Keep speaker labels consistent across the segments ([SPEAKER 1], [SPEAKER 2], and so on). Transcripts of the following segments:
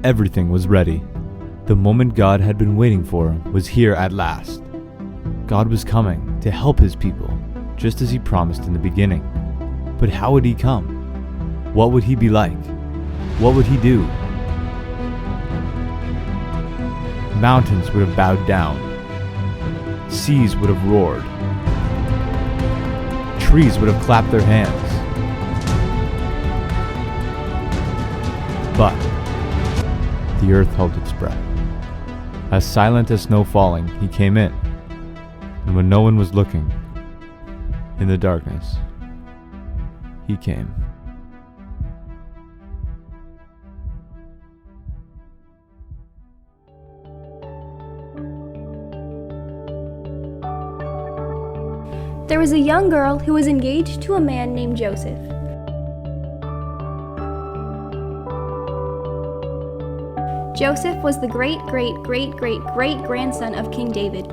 [SPEAKER 1] everything was ready. The moment God had been waiting for was here at last. God was coming to help his people, just as he promised in the beginning. But how would he come? What would he be like? What would he do? Mountains would have bowed down. Seas would have roared. Trees would have clapped their hands. But the earth held its breath. As silent as snow falling, he came in. And when no one was looking, in the darkness, he came.
[SPEAKER 2] There was a young girl who was engaged to a man named Joseph. Joseph was the great-great-great-great-great-grandson of King David.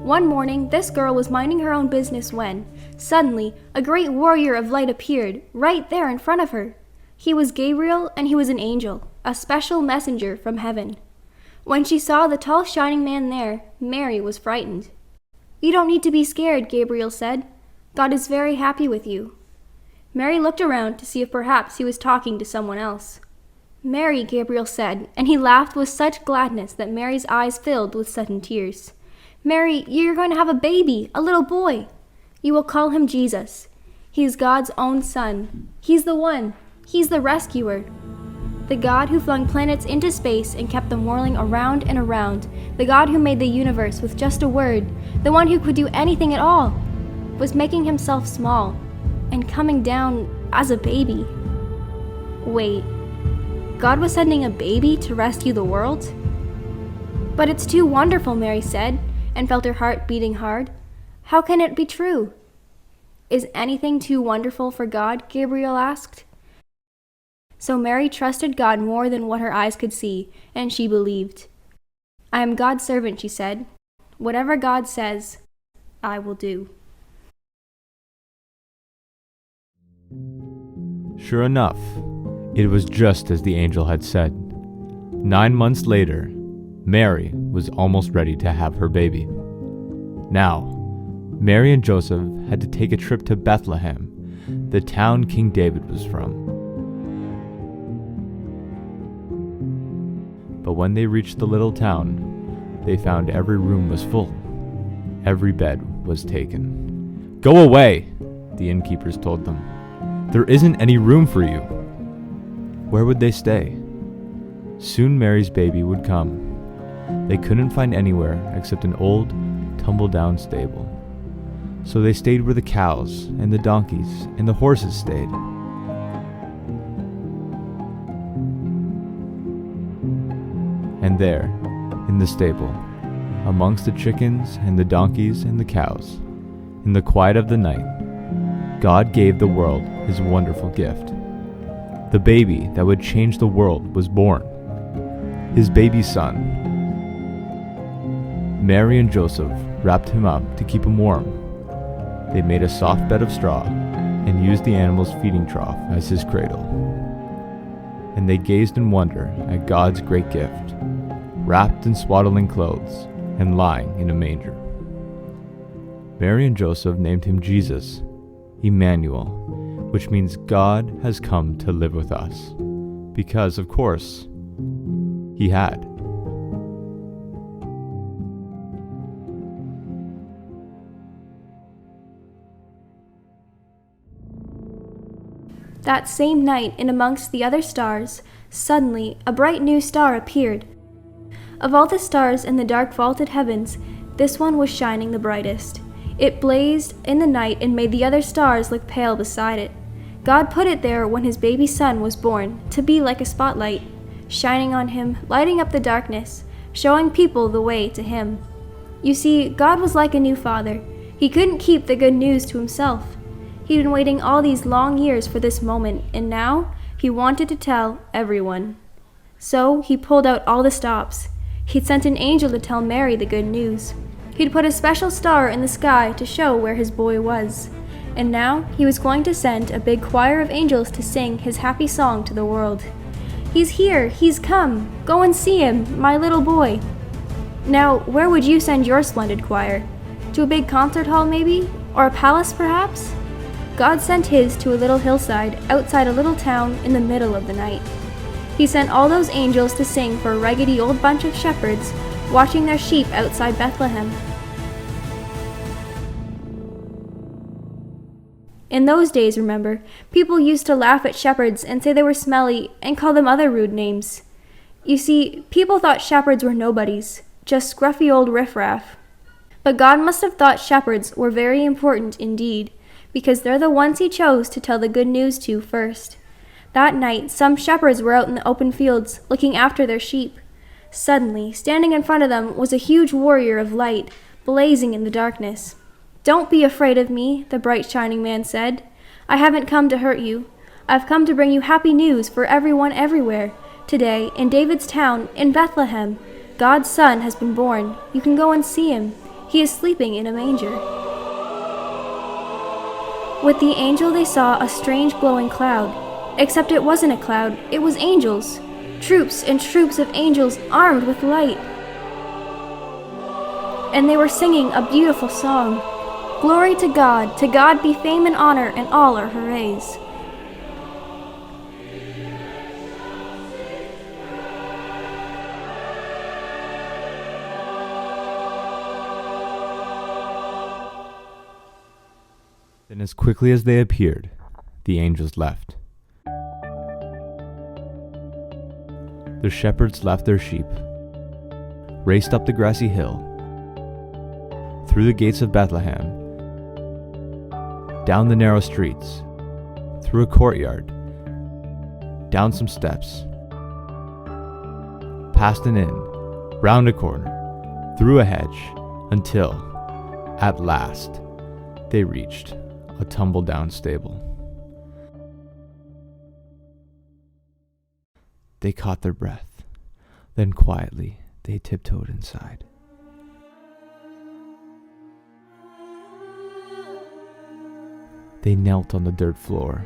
[SPEAKER 2] One morning, this girl was minding her own business when, suddenly, a great warrior of light appeared, right there in front of her. He was Gabriel, and he was an angel, a special messenger from heaven. When she saw the tall, shining man there, Mary was frightened. "You don't need to be scared," Gabriel said. "God is very happy with you." Mary looked around to see if perhaps he was talking to someone else. "Mary," Gabriel said, and he laughed with such gladness that Mary's eyes filled with sudden tears. "Mary, you're going to have a baby, a little boy. You will call him Jesus. He is God's own son. He's the one. He's the rescuer. The God who flung planets into space and kept them whirling around and around. The God who made the universe with just a word. The one who could do anything at all. Was making himself small and coming down as a baby." Wait, God was sending a baby to rescue the world? "But it's too wonderful," Mary said, and felt her heart beating hard. "How can it be true?" "Is anything too wonderful for God?" Gabriel asked. So Mary trusted God more than what her eyes could see, and she believed. "I am God's servant," she said. "Whatever God says, I will do."
[SPEAKER 1] Sure enough, it was just as the angel had said. 9 months later, Mary was almost ready to have her baby. Now, Mary and Joseph had to take a trip to Bethlehem, the town King David was from. But when they reached the little town, they found every room was full. Every bed was taken. "Go away," the innkeepers told them. "There isn't any room for you." Where would they stay? Soon Mary's baby would come. They couldn't find anywhere except an old, tumble-down stable. So they stayed where the cows and the donkeys and the horses stayed. And there, in the stable, amongst the chickens and the donkeys and the cows, in the quiet of the night, God gave the world his wonderful gift. The baby that would change the world was born, his baby son. Mary and Joseph wrapped him up to keep him warm. They made a soft bed of straw and used the animal's feeding trough as his cradle. And they gazed in wonder at God's great gift, wrapped in swaddling clothes and lying in a manger. Mary and Joseph named him Jesus, Emmanuel, which means God has come to live with us, because, of course, he had.
[SPEAKER 2] That same night, in amongst the other stars, suddenly a bright new star appeared. Of all the stars in the dark vaulted heavens, this one was shining the brightest. It blazed in the night and made the other stars look pale beside it. God put it there when his baby son was born, to be like a spotlight, shining on him, lighting up the darkness, showing people the way to him. You see, God was like a new father. He couldn't keep the good news to himself. He'd been waiting all these long years for this moment, and now he wanted to tell everyone. So he pulled out all the stops. He'd sent an angel to tell Mary the good news. He'd put a special star in the sky to show where his boy was. And now he was going to send a big choir of angels to sing his happy song to the world. He's here! He's come! Go and see him, my little boy!" Now, where would you send your splendid choir? To a big concert hall, maybe? Or a palace, perhaps? God sent his to a little hillside outside a little town in the middle of the night. He sent all those angels to sing for a raggedy old bunch of shepherds watching their sheep outside Bethlehem. In those days, remember, people used to laugh at shepherds and say they were smelly and call them other rude names. You see, people thought shepherds were nobodies, just scruffy old riffraff. But God must have thought shepherds were very important indeed, because they're the ones he chose to tell the good news to first. That night, some shepherds were out in the open fields, looking after their sheep. Suddenly, standing in front of them was a huge warrior of light, blazing in the darkness. "Don't be afraid of me," the bright shining man said. "I haven't come to hurt you. I've come to bring you happy news for everyone everywhere. Today, in David's town, in Bethlehem, God's son has been born. You can go and see him. He is sleeping in a manger." With the angel they saw a strange glowing cloud. Except it wasn't a cloud, it was angels. Troops and troops of angels armed with light. And they were singing a beautiful song. "Glory to God be fame and honor and all our hoorays."
[SPEAKER 1] Then as quickly as they appeared, the angels left. The shepherds left their sheep, raced up the grassy hill, through the gates of Bethlehem, down the narrow streets, through a courtyard, down some steps, past an inn, round a corner, through a hedge, until, at last, they reached a tumble-down stable. They caught their breath. Then quietly, they tiptoed inside. They knelt on the dirt floor.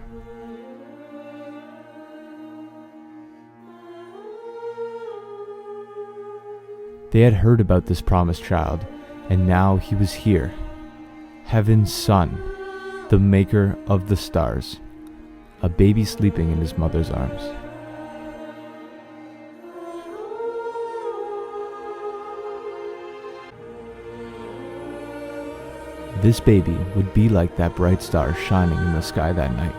[SPEAKER 1] They had heard about this promised child, and now he was here. Heaven's son, the maker of the stars, a baby sleeping in his mother's arms. This baby would be like that bright star shining in the sky that night,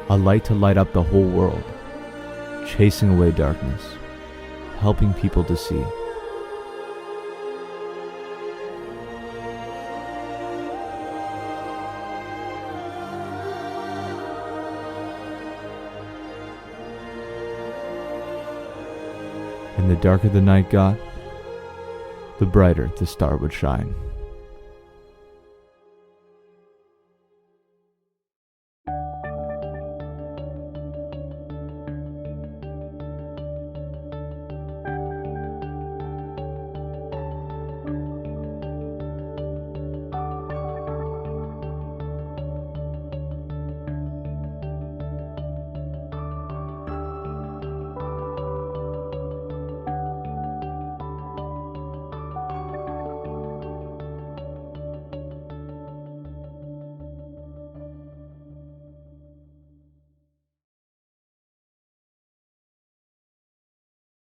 [SPEAKER 1] a light to light up the whole world, chasing away darkness, helping people to see. And the darker the night got, the brighter the star would shine.